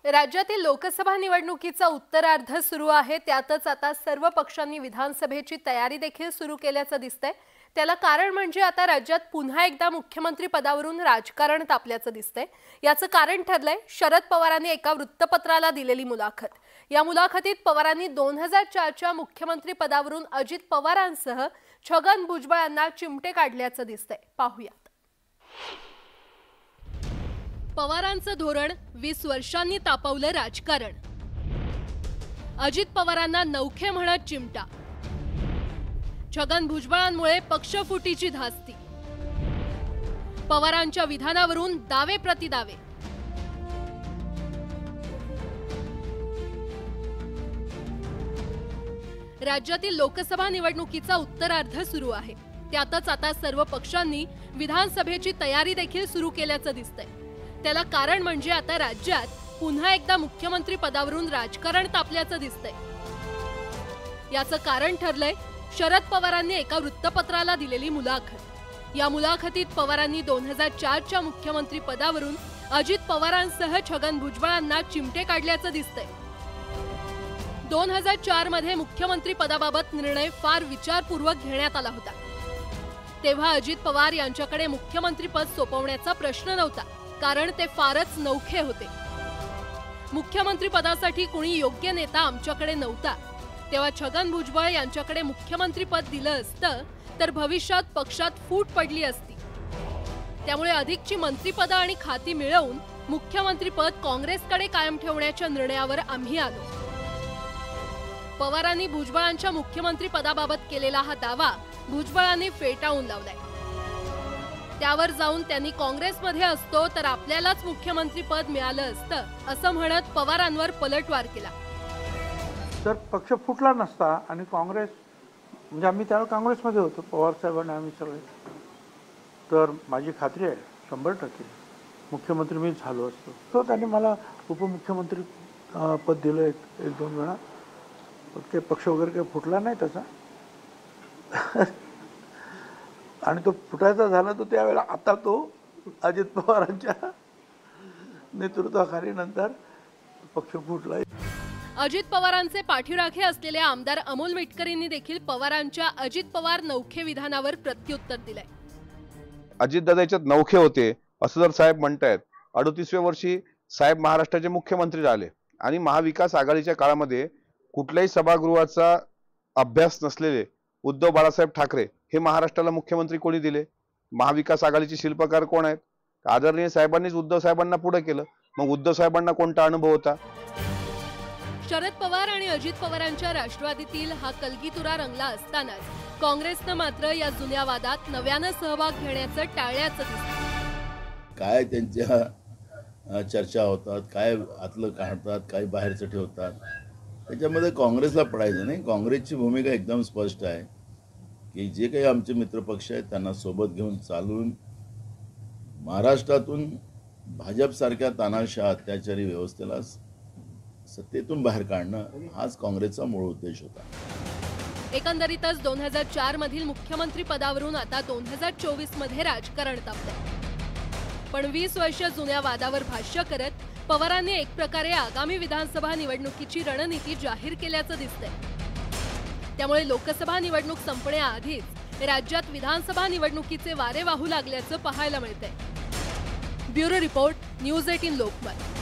राज्यातील लोकसभा निवडणुकीचा उत्तरार्ध सुरू आहे। त्यातच आता सर्व पक्षांनी विधानसभेची तयारी देखील सुरू केल्याचं दिसतंय। त्याला कारण म्हणजे आता राज्यात पुन्हा एकदा मुख्यमंत्री पदावरून राजकारण तापल्याचं दिसतंय। याचं कारण ठरलंय शरद पवारांनी एका वृत्तपत्राला दिलेली मुलाखत। या मुलाखतीत पवारांनी 2004च्या मुख्यमंत्री पदावरून अजित पवारांसह छगन भुजबळ यांना चिमटे काढल्याचं दिसतंय। पाहूयात। पवारांचं धोरण 20 वर्षांनी तापवलं राजकारण। अजित पवारांना नौखे म्हणत चिमटा। छगन भुजबळांमुळे पक्षफुटीची धास्ती। पवारांच्या विधानावरून दावे प्रतिदावे। राज्यातील लोकसभा निवडणुकीचा उत्तरार्ध सुरू आहे। त्यातच आता सर्व पक्षांनी विधानसभेची तयारी देखील सुरू केल्याचं दिसतंय। त्याला कारण म्हणजे आता राज्यात पुन्हा एकदा मुख्यमंत्री पदावरून राजकारण तापल्याचं दिसतंय। याचं कारण ठरलंय शरद पवारांनी एका वृत्तपत्राला दिलेली मुलाखत। या मुलाखतीत पवारांनी 2004च्या मुख्यमंत्री पदावरून अजित पवारांसह छगन भुजबळांना चिमटे काढल्याचं दिसतंय। 2004 मध्ये मुख्यमंत्री पदाबाबत निर्णय फार विचारपूर्वक घेण्यात आला होता। तेव्हा अजित पवार यांच्याकडे मुख्यमंत्रीपद सोपवण्याचा प्रश्न नव्हता, कारण ते फारच नौखे होते। मुख्यमंत्री पदासाठी कोणी योग्य नेता आमच्याकडे नव्हता। तेव्हा छगन भुजबळ यांच्याकडे मुख्यमंत्रीपद दिलं असतं तर भविष्यात पक्षात फूट पडली असती। त्यामुळे अधिकची मंत्रिपदं आणि खाती मिळवून मुख्यमंत्रीपद काँग्रेसकडे कायम ठेवण्याच्या निर्णयावर आम्ही आलो। पवारांनी भुजबळांच्या मुख्यमंत्री पदाबाबत केलेला हा दावा भुजबळांनी फेटाळून लावलाय। त्यावर जाऊन त्यांनी काँग्रेसमध्ये असतो तर आपल्यालाच मुख्यमंत्री पद मिळालं असतं असं म्हणत पवारांवर पलटवार केला। तर पक्ष फुटला नसता आणि काँग्रेस म्हणजे आम्ही त्यावेळेस काँग्रेसमध्ये होतो, पवार साहेबांना आम्ही सगळे, तर माझी खात्री आहे 100% मुख्यमंत्री मी झालो असतो। तो त्यांनी मला उपमुख्यमंत्री पद दिलं एक दोन वेळा, पण ते पक्ष वगैरे काही फुटला नाही त्याचा आणि तो फुटायचा झाला तो त्यावेळेला आता तो अजित पवारांच्या नेतृत्वाखाली नंतर पक्ष फुटला। अजित पवारांचे पाठीराखे असलेले आमदार अमोल मिटकरींनी देखील पवारांच्या अजित पवार नौखे विधानावर प्रत्युत्तर दिलंय। अजितदादा याच्यात नौखे होते असं जर साहेब म्हणतायत। 38व्या वर्षी साहेब महाराष्ट्राचे मुख्यमंत्री झाले आणि महाविकास आघाडीच्या काळामध्ये कुठल्याही सभागृहाचा अभ्यास नसलेले उद्धव बाळासाहेब ठाकरे हे महाराष्ट्राला मुख्यमंत्री कोणी दिले? महाविकास आघाडीचे शिल्पकार कोण आहेत? आदरणीय साहेबांनीच उद्धव साहेबांना पुढे केलं। मग उद्धव साहेबांना कोणता अनुभव होता? शरद पवार आणि अजित पवारांच्या राष्ट्रवादीतील हा कलगीतुरा रंगला असतानाच काँग्रेसनं मात्र या जुन्या वादात नव्यानं सहभाग घेण्याचं टाळल्याचं दिसतं। काय त्यांच्या चर्चा होतात, काय आतलं काढतात, काय बाहेरचं ठेवतात, त्याच्यामध्ये काँग्रेसला पडायचं नाही। काँग्रेसची भूमिका एकदम स्पष्ट आहे की जे काही आमचे मित्रपक्ष आहेत त्यांना सोबत घेऊन चालून महाराष्ट्रातून भाजपसारख्या तानाशाह अत्याचारी व्यवस्थेला सत्तेतून बाहेर काढणं हाच काँग्रेसचा मूळ उद्देश होता। एकंदरीतच 2004 मधील मुख्यमंत्री पदावरून आता 2024 मध्ये राजकारण तापलंय। पण 20 वर्ष जुन्या वादावर भाष्य करत पवारांनी एक प्रकारे आगामी विधानसभा निवडणुकीची रणनीती जाहीर केल्याचं दिसतंय। त्यामुळे लोकसभा निवडणूक संपण्याआधीच राज्यात विधानसभा निवडणुकीचे वारे वाहू लागल्याचं पाहायला मिळतंय। Bureau report, news 18 Lokmat.